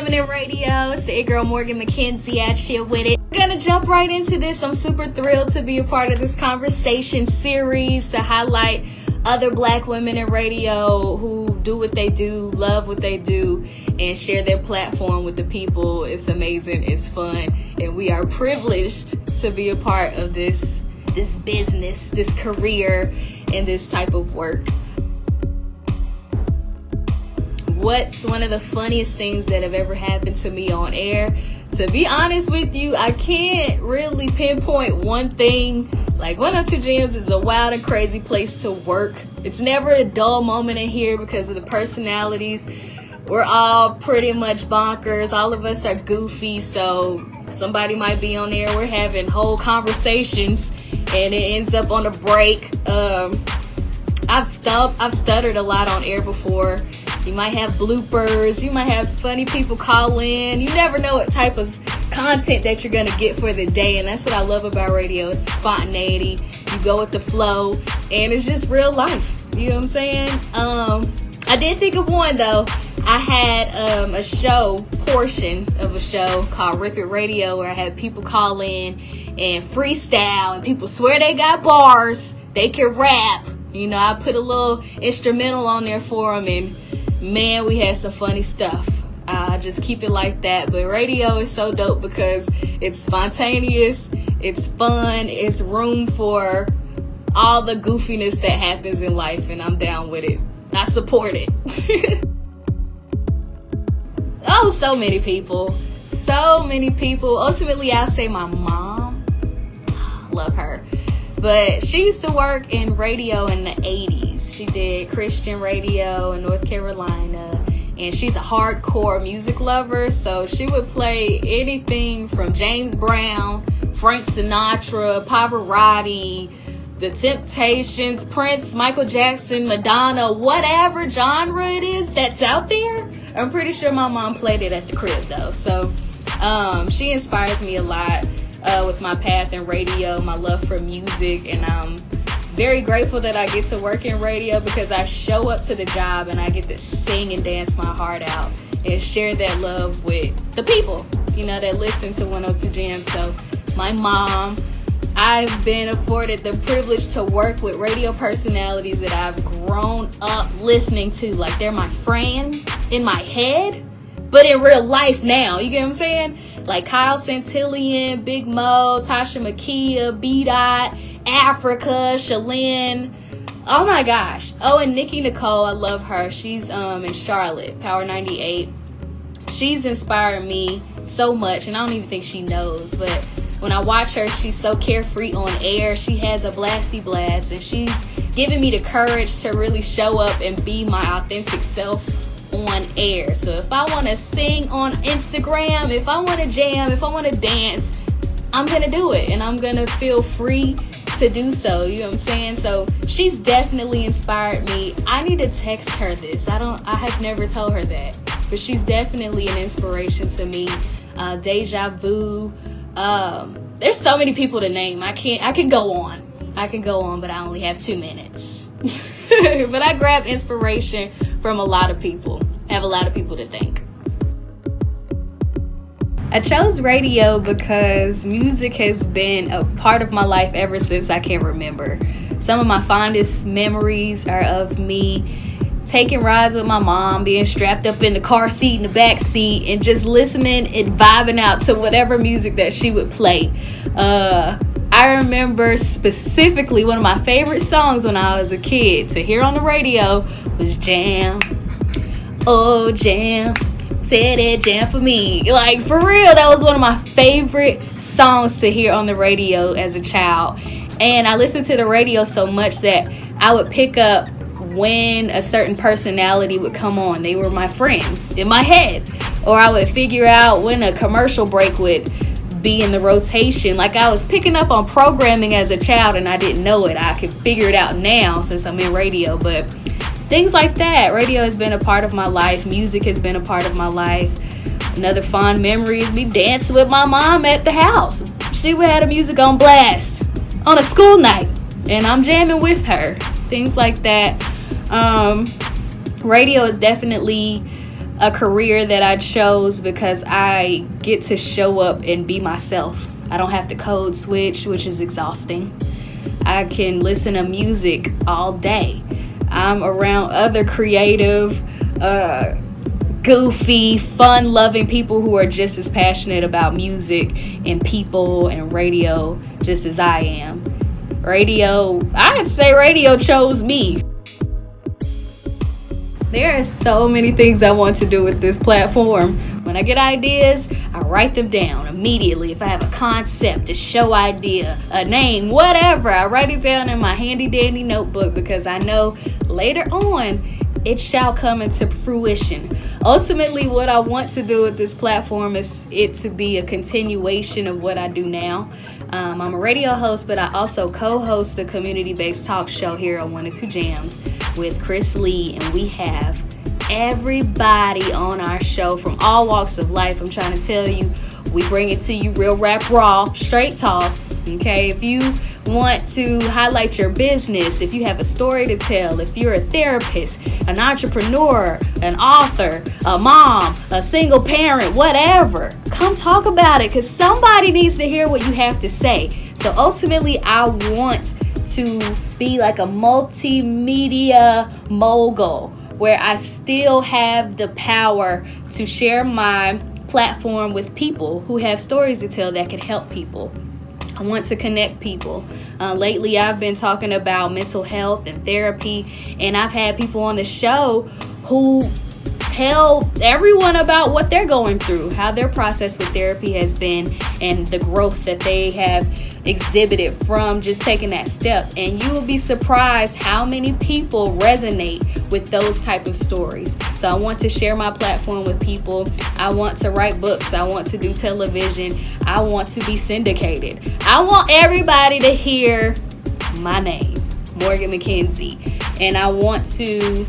Women in Radio. It's the girl Morgan McKenzie at you with it. We're gonna jump right into this. I'm super thrilled to be a part of this conversation series to highlight other black women in radio who do what they do, love what they do, and share their platform with the people. It's amazing, it's fun, and we are privileged to be a part of this business, this career, and this type of work. What's one of the funniest things that have ever happened to me on air? To be honest with you, I can't really pinpoint one thing. Like 102 Gems is a wild and crazy place to work. It's never a dull moment in here because of the personalities. We're all pretty much bonkers. All of us are goofy, so somebody might be on there. We're having whole conversations and it ends up on a break. I've stuttered a lot on air before. You might have bloopers. You might have funny people call in. You never know what type of content that you're going to get for the day. And that's what I love about radio. It's spontaneity. You go with the flow. And it's just real life. You know what I'm saying? I did think of one, though. I had a portion of a show called Rip It Radio, where I had people call in and freestyle. And people swear they got bars. They can rap. You know, I put a little instrumental on there for them, and man, we had some funny stuff. I just keep it like that. But radio is so dope because it's spontaneous, it's fun, it's room for all the goofiness that happens in life, and I'm down with it. I support it. Oh, so many people. Ultimately, I'll say my mom. Love her. But she used to work in radio in the 80s. She did Christian radio in North Carolina. And she's a hardcore music lover. So she would play anything from James Brown, Frank Sinatra, Pavarotti, The Temptations, Prince, Michael Jackson, Madonna, whatever genre it is that's out there. I'm pretty sure my mom played it at the crib, though. So she inspires me a lot. With my path in radio, my love for music, and I'm very grateful that I get to work in radio because I show up to the job and I get to sing and dance my heart out and share that love with the people, you know, that listen to 102 Gems. So my mom, I've been afforded the privilege to work with radio personalities that I've grown up listening to. Like, they're my friend in my head, but in real life now. You get what I'm saying? Like Kyle Santillian, Big Mo, Tasha Makia, B-Dot, Africa, Shalyn. Oh my gosh. Oh, and Nikki Nicole, I love her. She's in Charlotte, Power 98. She's inspired me so much, and I don't even think she knows, but when I watch her, she's so carefree on air. She has a blasty blast, and she's giving me the courage to really show up and be my authentic self on air. So if I want to sing on Instagram, if I want to jam, if I want to dance, I'm gonna do it, and I'm gonna feel free to do so. You know what I'm saying? So she's definitely inspired me. I need to text her this. I have never told her that, but she's definitely an inspiration to me. Deja Vu. There's so many people to name. I can go on, but I only have 2 minutes. But I grab inspiration from a lot of people. I have a lot of people to thank. I chose radio because music has been a part of my life ever since I can remember. Some of my fondest memories are of me taking rides with my mom, being strapped up in the car seat, in the back seat, and just listening and vibing out to whatever music that she would play. I remember specifically one of my favorite songs when I was a kid to hear on the radio was Jam. Oh, Jam. Say that jam for me. Like, for real, that was one of my favorite songs to hear on the radio as a child. And I listened to the radio so much that I would pick up when a certain personality would come on. They were my friends in my head. Or I would figure out when a commercial break would be in the rotation. Like, I was picking up on programming as a child and I didn't know it. I could figure it out now since I'm in radio, but things like that. Radio has been a part of my life. Music has been a part of my life. Another fond memory is me dancing with my mom at the house. She would have the music on blast on a school night and I'm jamming with her. Things like that. Radio is definitely a career that I chose because I get to show up and be myself. I don't have to code switch, which is exhausting. I can listen to music all day. I'm around other creative, goofy, fun-loving people who are just as passionate about music and people and radio just as I am. I'd say radio chose me. There are so many things I want to do with this platform. When I get ideas, I write them down immediately. If I have a concept, a show idea, a name, whatever, I write it down in my handy dandy notebook because I know later on it shall come into fruition. Ultimately, what I want to do with this platform is it to be a continuation of what I do now. I'm a radio host, but I also co-host the community-based talk show here on 102 Jams with Chris Lee, and we have everybody on our show from all walks of life. I'm trying to tell you, we bring it to you real rap raw, straight talk. Okay, if you want to highlight your business, if you have a story to tell, if you're a therapist, an entrepreneur, an author, a mom, a single parent, whatever, come talk about it because somebody needs to hear what you have to say. So ultimately, I want to be like a multimedia mogul where I still have the power to share my platform with people who have stories to tell that could help people. I want to connect people. Lately, I've been talking about mental health and therapy, and I've had people on the show who tell everyone about what they're going through, how their process with therapy has been, and the growth that they have exhibited from just taking that step. And you will be surprised how many people resonate with those type of stories. So I want to share my platform with people. I want to write books. I want to do television. I want to be syndicated. I want everybody to hear my name, Morgan McKenzie. And I want to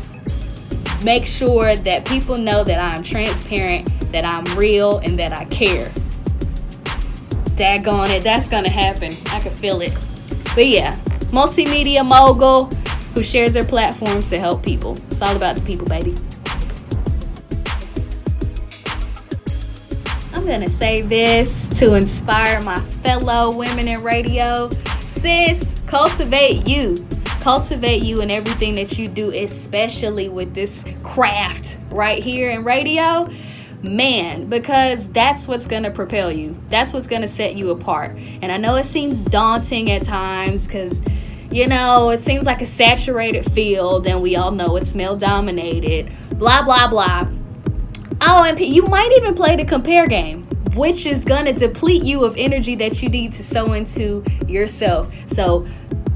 make sure that people know that I'm transparent, that I'm real, and that I care. Daggone it, that's gonna happen. I can feel it. But yeah, multimedia mogul who shares their platforms to help people. It's all about the people, baby. I'm gonna say this to inspire my fellow women in radio. Sis, cultivate you. Cultivate you in everything that you do, especially with this craft right here in radio. Man, because that's what's going to propel you. That's what's going to set you apart. And I know it seems daunting at times because, you know, it seems like a saturated field and we all know it's male dominated, blah, blah, blah. Oh, and you might even play the compare game, which is going to deplete you of energy that you need to sow into yourself. So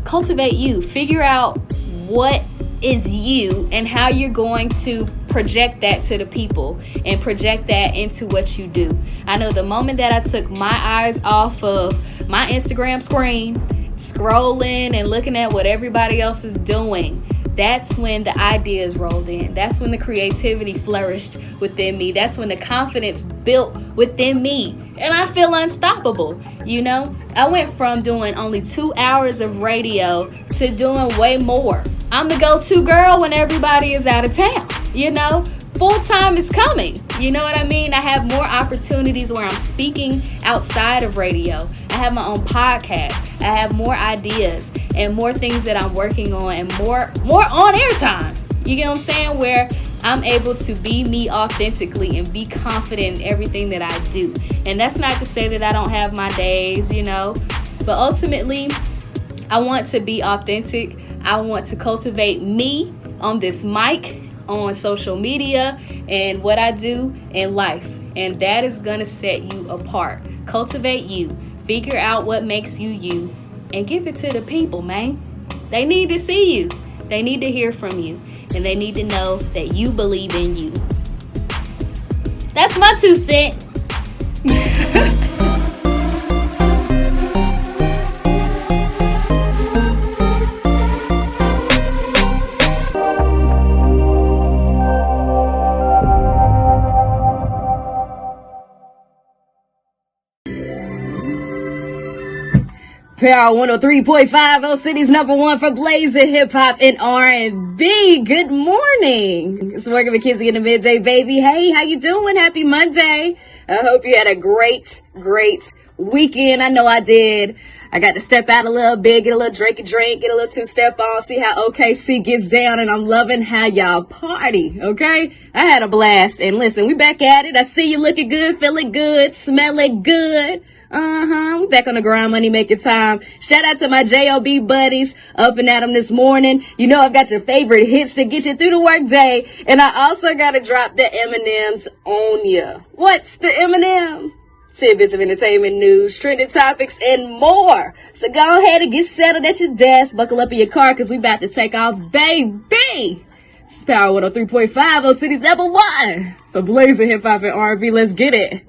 cultivate you. Figure out what is you and how you're going to project that to the people and project that into what you do. I know the moment that I took my eyes off of my Instagram screen, scrolling and looking at what everybody else is doing, that's when the ideas rolled in. That's when the creativity flourished within me. That's when the confidence built within me. And I feel unstoppable. You know, I went from doing only 2 hours of radio to doing way more. I'm the go-to girl when everybody is out of town. You know, full-time is coming. You know what I mean? I have more opportunities where I'm speaking outside of radio. I have my own podcast. I have more ideas and more things that I'm working on and more on-air time. You get what I'm saying? Where I'm able to be me authentically and be confident in everything that I do. And that's not to say that I don't have my days, you know. But ultimately, I want to be authentic. I want to cultivate me on this mic, on social media, and what I do in life. And that is going to set you apart. Cultivate you. Figure out what makes you you and give it to the people, man. They need to see you. They need to hear from you. And they need to know that you believe in you. That's my 2 cents. Power 103.5, O City's #1 for blazing hip hop and R&B. Good morning. It's working McKenzie in the midday, baby. Hey, how you doing? Happy Monday. I hope you had a great weekend. I know I did. I got to step out a little bit, get a little drink, get a little two-step on, see how OKC gets down, and I'm loving how y'all party, okay? I had a blast, and listen, we back at it. I see you looking good, feeling good, smelling good. We back on the grind, money making time. Shout out to my JOB buddies up and at them this morning. You know I've got your favorite hits to get you through the work day, and I also got to drop the M&Ms on ya. What's the M&M? Tidbits of entertainment news, trending topics, and more. So go ahead and get settled at your desk, buckle up in your car, because we about to take off, baby. This is Power 103.5, O City's #1 for blazing hip hop and R&B. Let's get it.